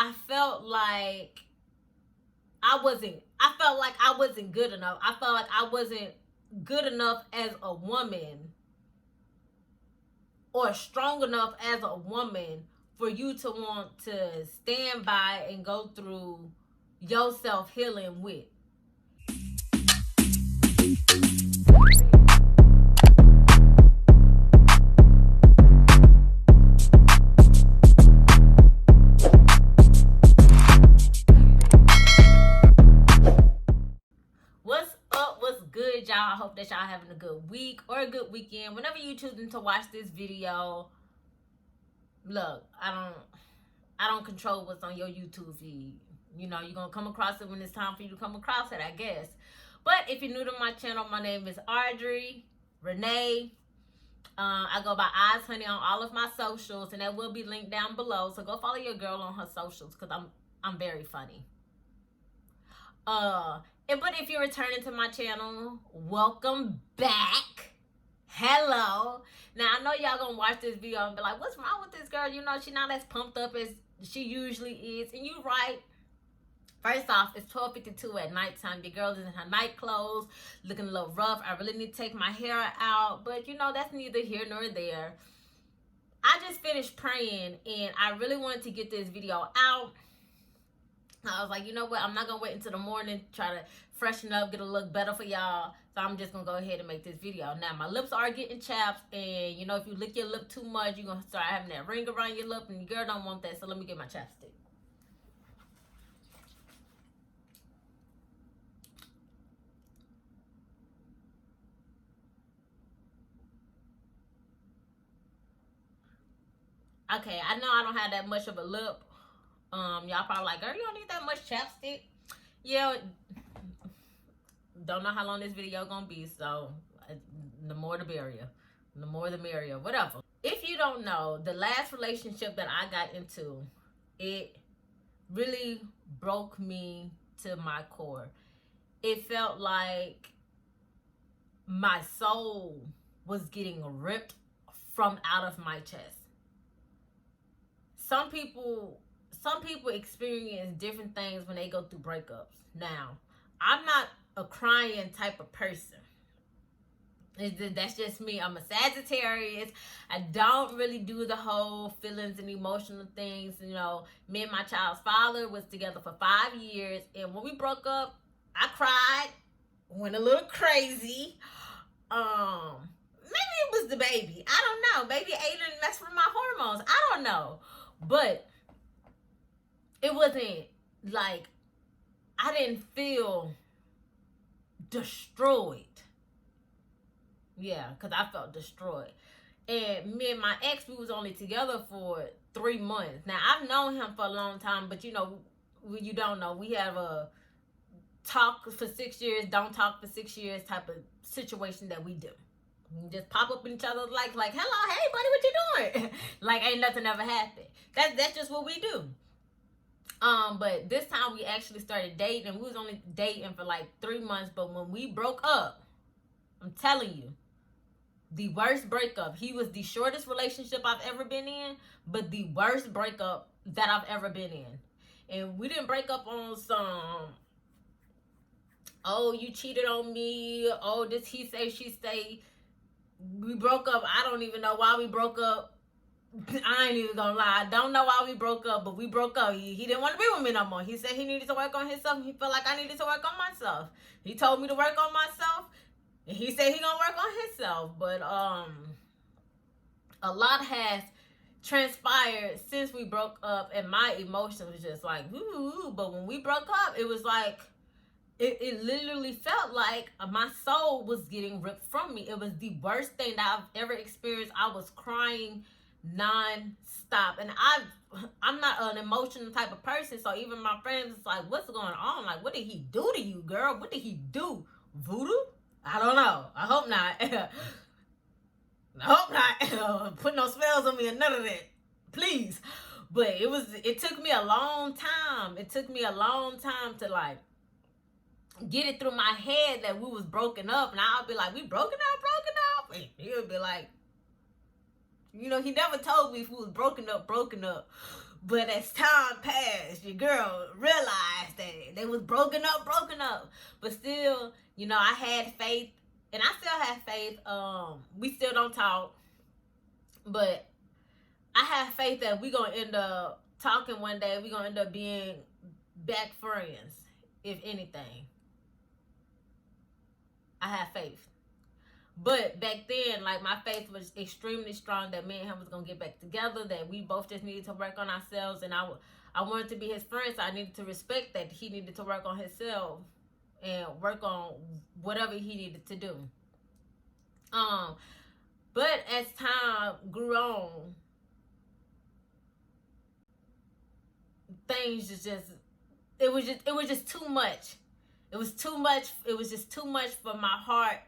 I felt like I wasn't good enough. I felt like I wasn't good enough as a woman or strong enough as a woman for you to want to stand by and go through your self-healing with. What's up? What's good, y'all? I hope that y'all having a good week or a good weekend. Whenever you choosing to watch this video, look, I don't control what's on your YouTube feed. You know, you're gonna come across it when it's time for you to come across it, I guess. But if you're new to my channel, my name is Audrey Renee. I go by Eyes Honey on all of my socials, and that will be linked down below. So go follow your girl on her socials because I'm very funny. But if you're returning to my channel, welcome back. Hello. Now I know y'all gonna watch this video and be like, what's wrong with this girl? You know, she's not as pumped up as she usually is. And you right. First off, it's 12:52 at nighttime. Your girl is in her night clothes, looking a little rough. I really need to take my hair out, but you know, that's neither here nor there. I just finished praying and I really wanted to get this video out. I was like, you know what? I'm not going to wait until the morning, try to freshen up, get a look better for y'all. So I'm just going to go ahead and make this video. Now, my lips are getting chapped. And, you know, if you lick your lip too much, you're going to start having that ring around your lip. And your girl don't want that. So let me get my chapstick. Okay, I know I don't have that much of a lip. Y'all probably like, girl, you don't need that much chapstick. Yeah, don't know how long this video gonna be, so the more the merrier. The more the merrier, whatever. If you don't know, the last relationship that I got into, it really broke me to my core. It felt like my soul was getting ripped from out of my chest. Some people experience different things when they go through breakups. Now, I'm not a crying type of person. That's just me. I'm a Sagittarius. I don't really do the whole feelings and emotional things. You know, me and my child's father was together for 5 years. And when we broke up, I cried, went a little crazy. Maybe it was the baby. I don't know. Maybe Aiden messed with my hormones. I don't know. But it wasn't like I didn't feel destroyed. Yeah, because I felt destroyed. And me and my ex, we was only together for 3 months. Now, I've known him for a long time, but you know, you don't know. We have a talk for 6 years, don't talk for 6 years type of situation that we do. We just pop up in each other's life like, hello, hey, buddy, what you doing? Like, ain't nothing ever happened. That's just what we do. But this time we actually started dating. We was only dating for like 3 months. But when we broke up, I'm telling you, the worst breakup. He was the shortest relationship I've ever been in, but the worst breakup that I've ever been in. And we didn't break up on some, oh, you cheated on me. Oh, this he say, she say. We broke up. I don't even know why we broke up. I ain't even gonna lie. I don't know why we broke up, but we broke up. He didn't want to be with me no more. He said he needed to work on himself. He felt like I needed to work on myself. He told me to work on myself. And he said he gonna work on himself. But a lot has transpired since we broke up, and my emotions was just like, ooh. But when we broke up, it was like, it literally felt like my soul was getting ripped from me. It was the worst thing that I've ever experienced. I was crying non-stop. And I'm not an emotional type of person. So even my friends was like, what's going on? Like, what did he do to you, girl? What did he do? Voodoo? I don't know. I hope not. I hope not. Put no spells on me or none of that. Please. But it took me a long time. It took me a long time to like get it through my head that we was broken up. And I'll be like, we broken up? And he would be like, you know, he never told me if we was broken up. But as time passed, your girl realized that they was broken up. But still, you know, I had faith, and I still have faith. We still don't talk, but I have faith that we gonna end up talking one day. We gonna end up being back friends, if anything. I have faith. But back then, like, my faith was extremely strong that me and him was gonna get back together, that we both just needed to work on ourselves, and I wanted to be his friend, so I needed to respect that he needed to work on himself and work on whatever he needed to do. But as time grew on, things just it was just too much. It was too much. It was just too much for my heart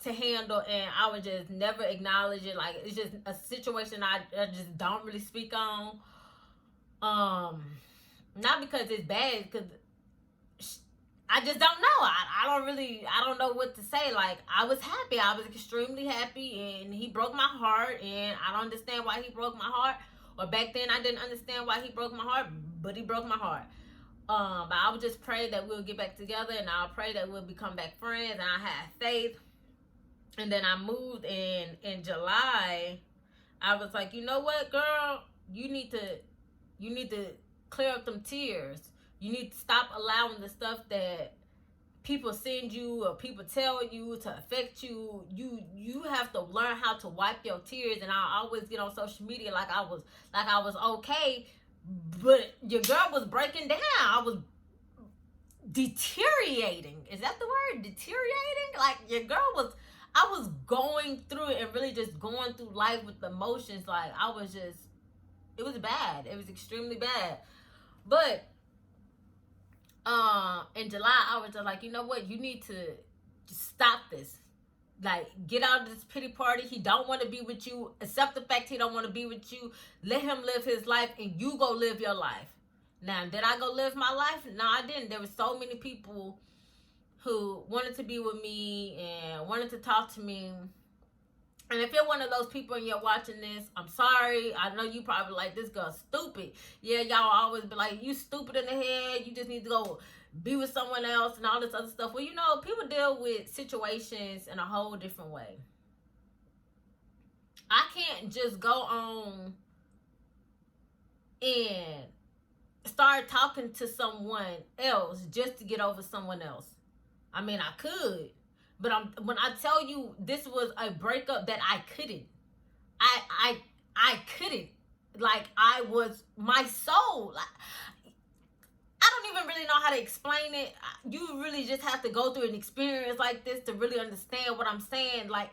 to handle, and I would just never acknowledge it. Like, it's just a situation I just don't really speak on. Not because it's bad, because I just don't know. I don't know what to say. Like, I was happy. I was extremely happy, and he broke my heart, and I don't understand why he broke my heart. Or back then, I didn't understand why he broke my heart, but he broke my heart. But I would just pray that we'll get back together, and I'll pray that we'll become back friends, and I have faith. And then I moved in July. I was like, you know what, girl? You need to clear up them tears. You need to stop allowing the stuff that people send you or people tell you to affect you. You have to learn how to wipe your tears. And I always get on social media like I was okay, but your girl was breaking down. I was deteriorating. Is that the word? Deteriorating? Like, your girl I was going through it and really just going through life with emotions. Like, it was bad. It was extremely bad. But in July, I was just like, you know what? You need to just stop this. Like, get out of this pity party. He don't want to be with you. Accept the fact he don't want to be with you. Let him live his life, and you go live your life. Now, did I go live my life? No, I didn't. There were so many people who wanted to be with me and wanted to talk to me. And if you're one of those people and you're watching this, I'm sorry. I know you probably like, this girl's stupid. Yeah, y'all always be like, you stupid in the head. You just need to go be with someone else and all this other stuff. Well, you know, people deal with situations in a whole different way. I can't just go on and start talking to someone else just to get over someone else. I mean, I could, but when I tell you this was a breakup that I couldn't. I couldn't. Like, I was, my soul. I don't even really know how to explain it. You really just have to go through an experience like this to really understand what I'm saying. Like,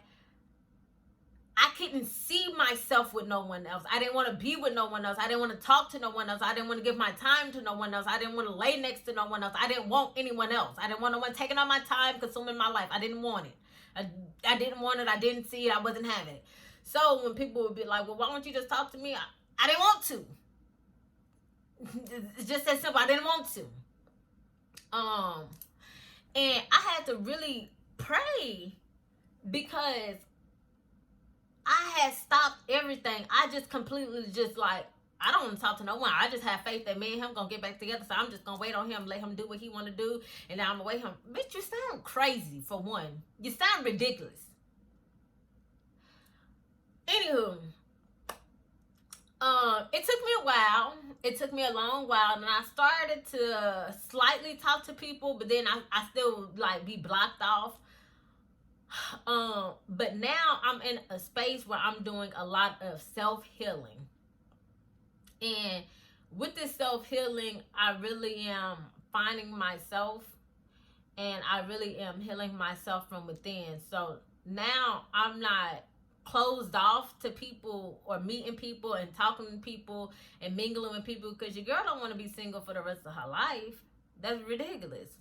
I couldn't see myself with no one else. I didn't want to be with no one else. I didn't want to talk to no one else. I didn't want to give my time to no one else. I didn't want to lay next to no one else. I didn't want anyone else. I didn't want no one taking on my time, consuming my life. I didn't want it. I didn't want it. I didn't see it. I wasn't having it. So when people would be like, well, why don't you just talk to me? I didn't want to. It's just that simple. I didn't want to. And I had to really pray because I had stopped everything. I just completely just like, I don't want to talk to no one. I just have faith that me and him gonna get back together. So I'm just gonna wait on him, let him do what he want to do, and then I'm gonna wait him. Bitch, you sound crazy for one. You sound ridiculous. Anywho, it took me a while. It took me a long while, and I started to slightly talk to people, but then I still like be blocked off. But now I'm in a space where I'm doing a lot of self-healing. And with this self-healing, I really am finding myself, and I really am healing myself from within. So now I'm not closed off to people or meeting people and talking to people and mingling with people, because your girl don't want to be single for the rest of her life. That's ridiculous.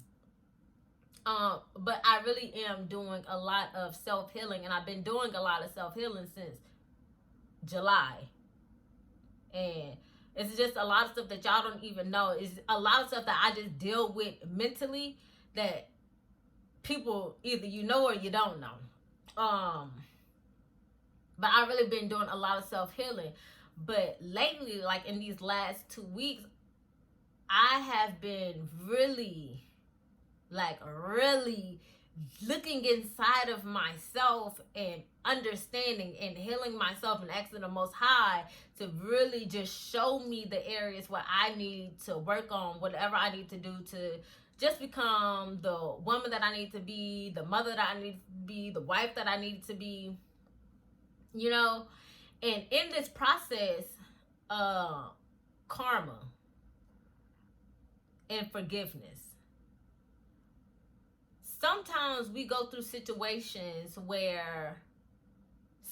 But I really am doing a lot of self-healing, and I've been doing a lot of self-healing since July. And it's just a lot of stuff that y'all don't even know. It's a lot of stuff that I just deal with mentally that people either you know or you don't know. But I've really been doing a lot of self-healing. But lately, like in these last 2 weeks, I have been really, like really looking inside of myself and understanding and healing myself and asking the Most High to really just show me the areas where I need to work on, whatever I need to do to just become the woman that I need to be, the mother that I need to be, the wife that I need to be, you know. And in this process, karma and forgiveness. Sometimes we go through situations where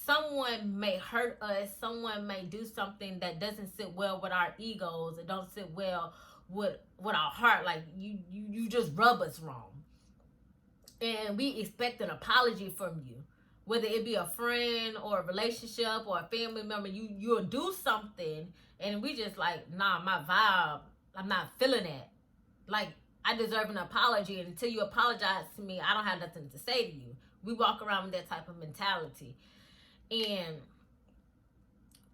someone may hurt us, someone may do something that doesn't sit well with our egos, it don't sit well with our heart, like you just rub us wrong. And we expect an apology from you. Whether it be a friend or a relationship or a family member, you'll do something and we just like, nah, my vibe, I'm not feeling it. Like, I deserve an apology, and until you apologize to me, I don't have nothing to say to you. We walk around with that type of mentality. And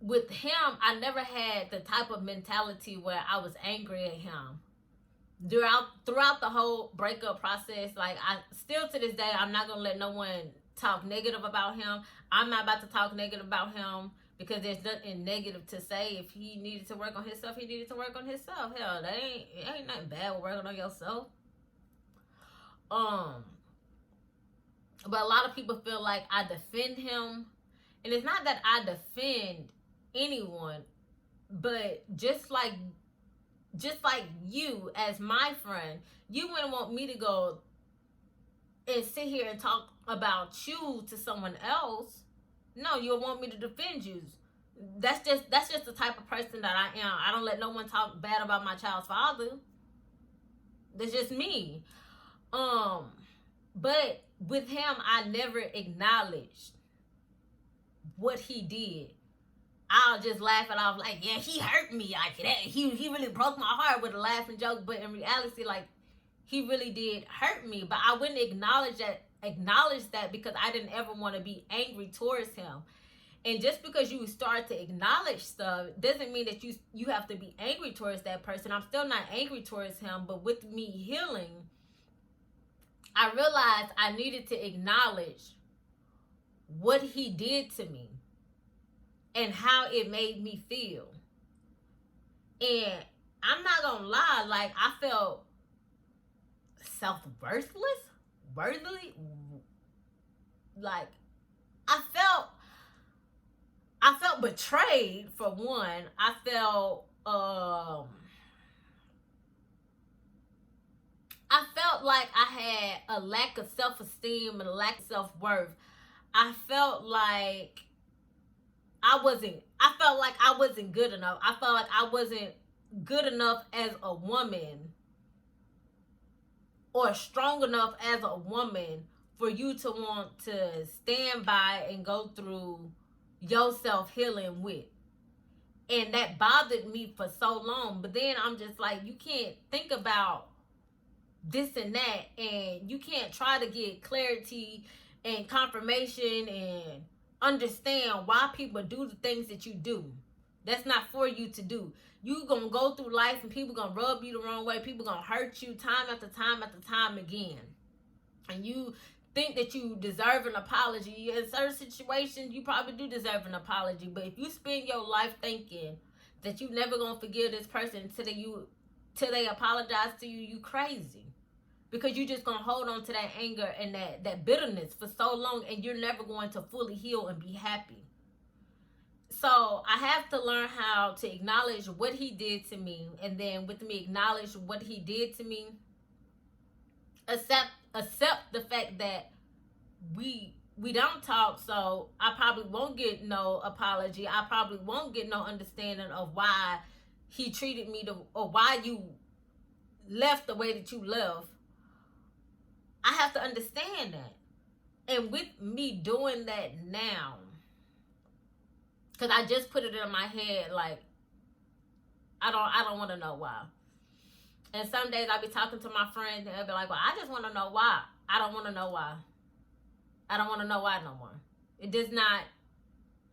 with him, I never had the type of mentality where I was angry at him. Throughout the whole breakup process, like, I still to this day, I'm not going to let no one talk negative about him. I'm not about to talk negative about him because there's nothing negative to say. If he needed to work on himself, he needed to work on himself. Hell, it ain't nothing bad with working on yourself. But a lot of people feel like I defend him, and it's not that I defend anyone, but just like you as my friend, you wouldn't want me to go and sit here and talk about you to someone else. No, you'll want me to defend you. That's just the type of person that I am. I don't let no one talk bad about my child's father. That's just me. But with him, I never acknowledged what he did. I'll just laugh it off like, yeah, he hurt me like that. He really broke my heart with a laughing joke. But in reality, like, he really did hurt me. But I wouldn't acknowledge that because I didn't ever want to be angry towards him. And just because you start to acknowledge stuff doesn't mean that you have to be angry towards that person. I'm still not angry towards him, but with me healing, I realized I needed to acknowledge what he did to me and how it made me feel. And I'm not gonna lie, like, I felt worthily, like, I felt betrayed, for one. I felt like I had a lack of self-esteem and a lack of self-worth. I felt like I wasn't good enough. I felt like I wasn't good enough as a woman or strong enough as a woman for you to want to stand by and go through your self-healing with. And that bothered me for so long. But then I'm just like, you can't think about this and that, and you can't try to get clarity and confirmation and understand why people do the things that you do. That's not for you to do. You gonna go through life and people gonna rub you the wrong way. People gonna hurt you time after time after time again. And you think that you deserve an apology. In certain situations, you probably do deserve an apology. But if you spend your life thinking that you never gonna forgive this person till they apologize to you, you crazy. Because you're just gonna hold on to that anger and that bitterness for so long, and you're never going to fully heal and be happy. So I have to learn how to acknowledge what he did to me, and then with me acknowledge what he did to me, accept the fact that we don't talk, so I probably won't get no apology. I probably won't get no understanding of why he treated me or why you left the way that you left. I have to understand that. And with me doing that now, because I just put it in my head, like, I don't want to know why. And some days I'll be talking to my friends and they'll be like, well, I just want to know why. I don't want to know why. I don't want to know why no more. It does not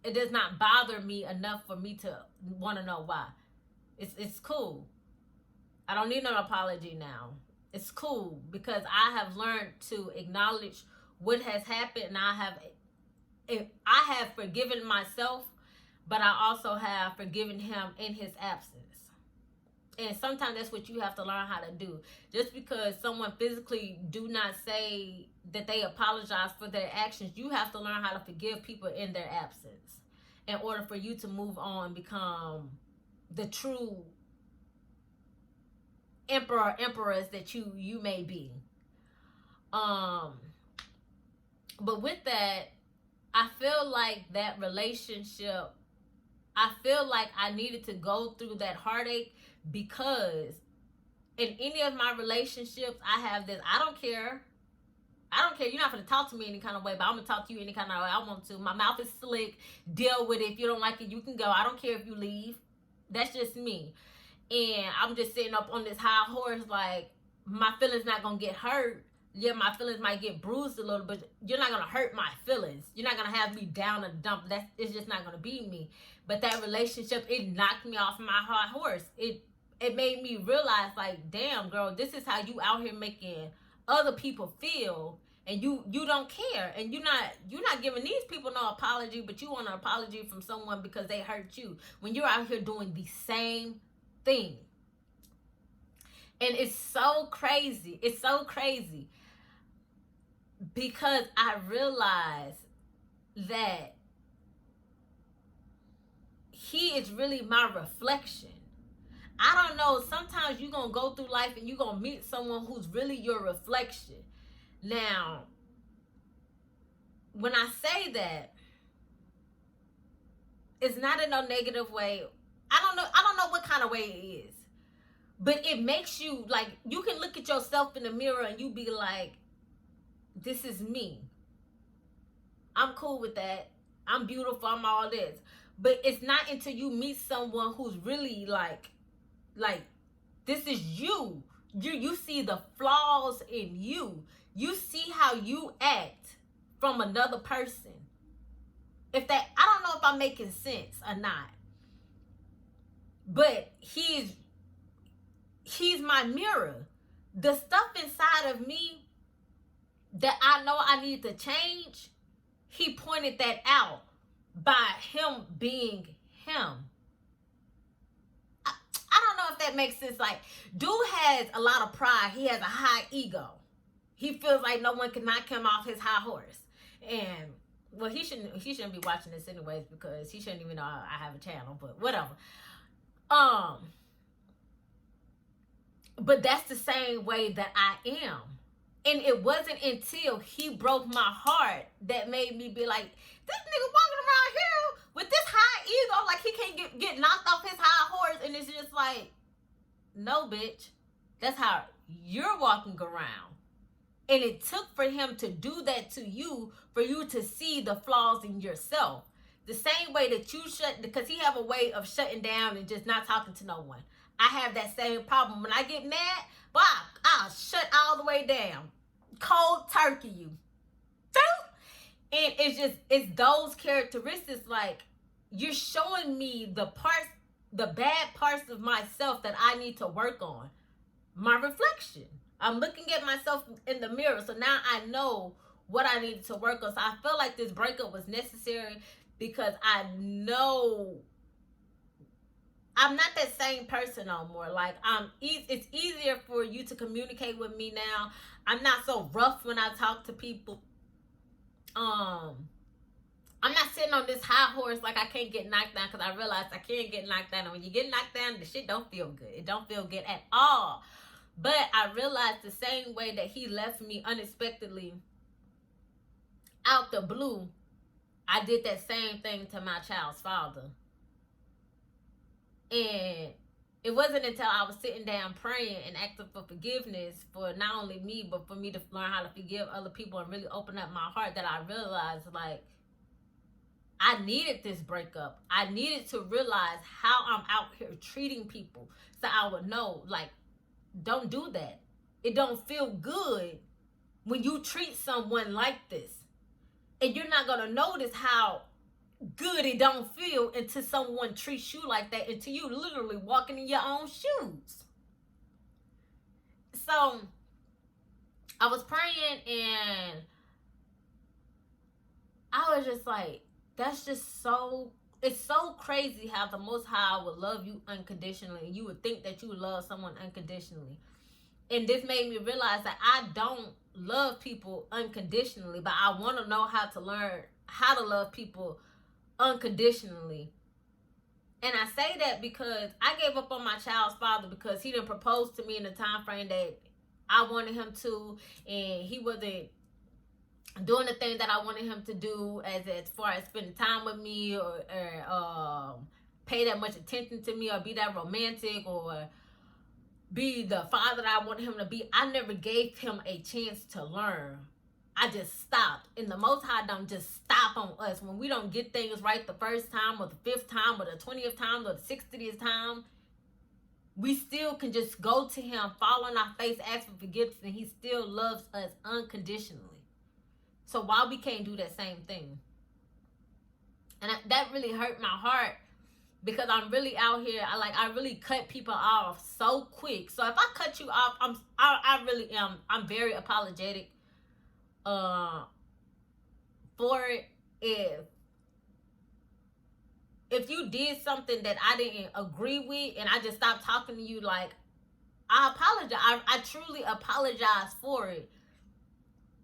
it does not bother me enough for me to want to know why. It's cool. I don't need no apology now. It's cool because I have learned to acknowledge what has happened, and I have forgiven myself, but I also have forgiven him in his absence. And sometimes that's what you have to learn how to do. Just because someone physically do not say that they apologize for their actions, you have to learn how to forgive people in their absence in order for you to move on and become the true emperor or empress that you may be. But with that, I feel like that relationship, I feel like I needed to go through that heartache because in any of my relationships, I have this, I don't care. You're not going to talk to me any kind of way, but I'm going to talk to you any kind of way I want to. My mouth is slick. Deal with it. If you don't like it, you can go. I don't care if you leave. That's just me. And I'm just sitting up on this high horse like my feelings not going to get hurt. Yeah, my feelings might get bruised a little, but you're not going to hurt my feelings. You're not going to have me down and dump. It's just not going to be me. But that relationship, it knocked me off my high horse. It made me realize, like, damn, girl, this is how you out here making other people feel, and you don't care, and you're not giving these people no apology, but you want an apology from someone because they hurt you when you're out here doing the same thing. And it's so crazy. It's so crazy because I realize that he is really my reflection. I don't know, sometimes you're going to go through life and you're going to meet someone who's really your reflection. Now, when I say that, it's not in no negative way. I don't know what kind of way it is. But it makes you, like, you can look at yourself in the mirror and you be like, this is me. I'm cool with that. I'm beautiful. I'm all this. But it's not until you meet someone who's really like this is you. You see the flaws in you. You see how you act from another person. I don't know if I'm making sense or not. But he's my mirror. The stuff inside of me that I know I need to change, he pointed that out by him being him. I don't know if that makes sense. Like, dude has a lot of pride. He has a high ego. He feels like no one can knock him off his high horse. And, well, he shouldn't be watching this anyways because he shouldn't even know I have a channel, but whatever. But that's the same way that I am. And it wasn't until he broke my heart that made me be like, this nigga walking around here with this high ego, like he can't get knocked off his high horse. And it's just like, no, bitch. That's how you're walking around. And it took for him to do that to you, for you to see the flaws in yourself. The same way that you because he have a way of shutting down and just not talking to no one. I have that same problem. When I get mad, boy, I'll shut all the way down. Cold turkey you. And it's those characteristics, like, you're showing me the bad parts of myself that I need to work on. My reflection. I'm looking at myself in the mirror, so now I know what I needed to work on. So I feel like this breakup was necessary because I know I'm not that same person no more. Like, it's easier for you to communicate with me now. I'm not so rough when I talk to people. I'm not sitting on this high horse like I can't get knocked down, because I realized I can't get knocked down. And when you get knocked down, the shit don't feel good. It don't feel good at all. But I realized the same way that he left me unexpectedly out the blue, I did that same thing to my child's father. And it wasn't until I was sitting down praying and asking for forgiveness for not only me, but for me to learn how to forgive other people and really open up my heart, that I realized, like, I needed this breakup. I needed to realize how I'm out here treating people, so I would know, like, don't do that. It don't feel good when you treat someone like this. And you're not going to notice how good it don't feel until someone treats you like that, until you literally walking in your own shoes. So I was praying and I was just like, that's just so, it's so crazy how the Most High would love you unconditionally. You would think that you would love someone unconditionally. And this made me realize that I don't love people unconditionally, but I want to know how to learn how to love people unconditionally. And I say that because I gave up on my child's father because he didn't propose to me in the time frame that I wanted him to, and he wasn't doing the thing that I wanted him to do as far as spending time with me, or pay that much attention to me, or be that romantic, or be the father that I wanted him to be. I never gave him a chance to learn. I just stopped. And the Most High don't just stop on us. When we don't get things right the first time, or the 5th time, or the 20th time, or the 60th time, we still can just go to him, fall on our face, ask for forgiveness, and he still loves us unconditionally. So why we can't do that same thing? And that really hurt my heart, because I'm really out here. I really cut people off so quick. So if I cut you off, I really am. I'm very apologetic for it. If you did something that I didn't agree with, and I just stopped talking to you, like, I apologize. I truly apologize for it,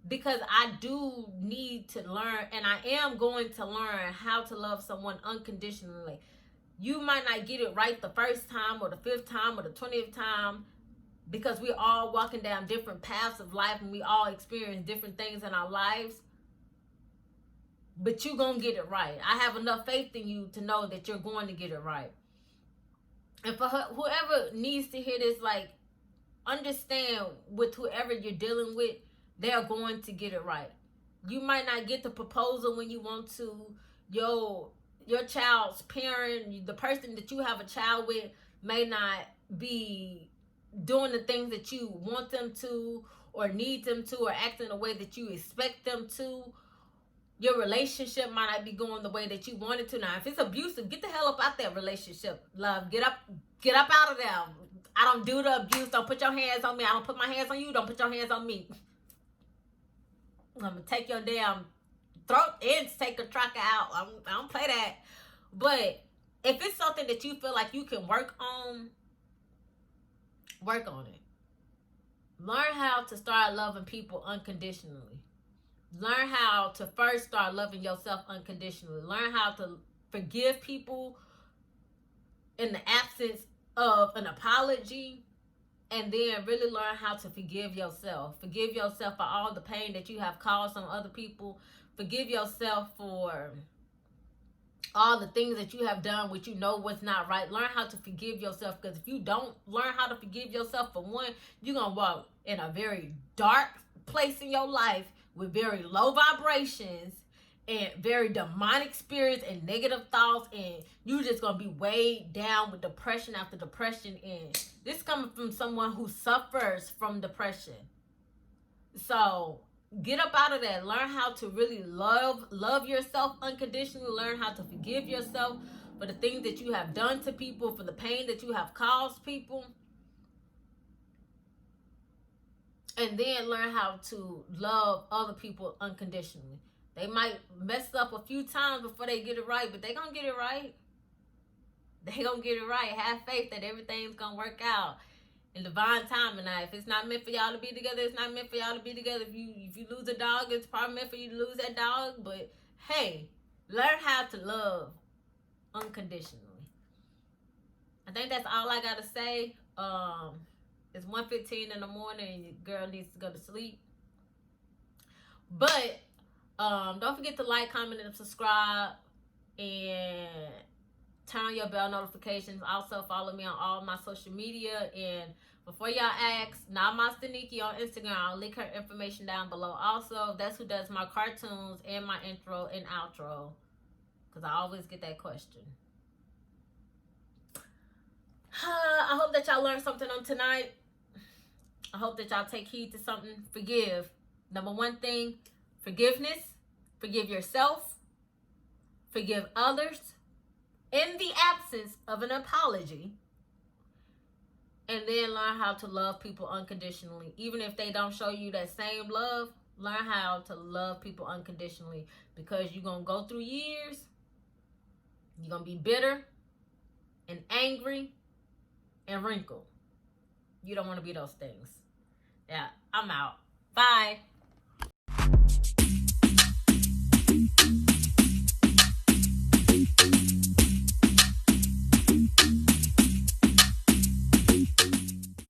because I do need to learn, and I am going to learn how to love someone unconditionally. You might not get it right the first time, or the 5th time, or the 20th time, because we're all walking down different paths of life, and we all experience different things in our lives. But you're going to get it right. I have enough faith in you to know that you're going to get it right. And for whoever needs to hear this, like, understand with whoever you're dealing with, they're going to get it right. You might not get the proposal when you want to. Your child's parent, the person that you have a child with, may not be doing the things that you want them to, or need them to, or acting the way that you expect them to. Your relationship might not be going the way that you want it to. Now, if it's abusive, get the hell up out that relationship, love. Get up out of there. I don't do the abuse. Don't put your hands on me. I don't put my hands on you. Don't put your hands on me. I'm gonna take your damn throat and take a tracker out. I don't play that. But if it's something that you feel like you can work on it. Learn how to start loving people unconditionally. Learn how to first start loving yourself unconditionally. Learn how to forgive people in the absence of an apology. And then really learn how to forgive yourself. Forgive yourself for all the pain that you have caused on other people. Forgive yourself for all the things that you have done which you know was not right. Learn how to forgive yourself, because if you don't learn how to forgive yourself, for one, you're going to walk in a very dark place in your life with very low vibrations and very demonic spirits and negative thoughts, and you just gonna be weighed down with depression after depression. And this coming from someone who suffers from depression. So get up out of that. Learn how to really love yourself unconditionally. Learn how to forgive yourself for the things that you have done to people, for the pain that you have caused people. And then learn how to love other people unconditionally. They might mess up a few times before they get it right, but they gonna get it right. They gonna get it right. Have faith that everything's gonna work out in divine timing. Now, if it's not meant for y'all to be together, it's not meant for y'all to be together. If you lose a dog, it's probably meant for you to lose that dog. But hey, learn how to love unconditionally. I think that's all I gotta say. It's 1:15 in the morning and your girl needs to go to sleep. But don't forget to like, comment, and subscribe, and turn on your bell notifications. Also follow me on all my social media. And before y'all ask, Namaste Nikki on Instagram. I'll link her information down below. Also, that's who does my cartoons and my intro and outro, because I always get that question. I hope that y'all learned something on tonight. I hope that y'all take heed to something. Forgive. Number one thing, forgiveness. Forgive yourself. forgive others in the absence of an apology, and then learn how to love people unconditionally. Even if they don't show you that same love, learn how to love people unconditionally, because you're going to go through years. You're going to be bitter and angry and wrinkled. You don't want to be those things. Yeah, I'm out. Bye.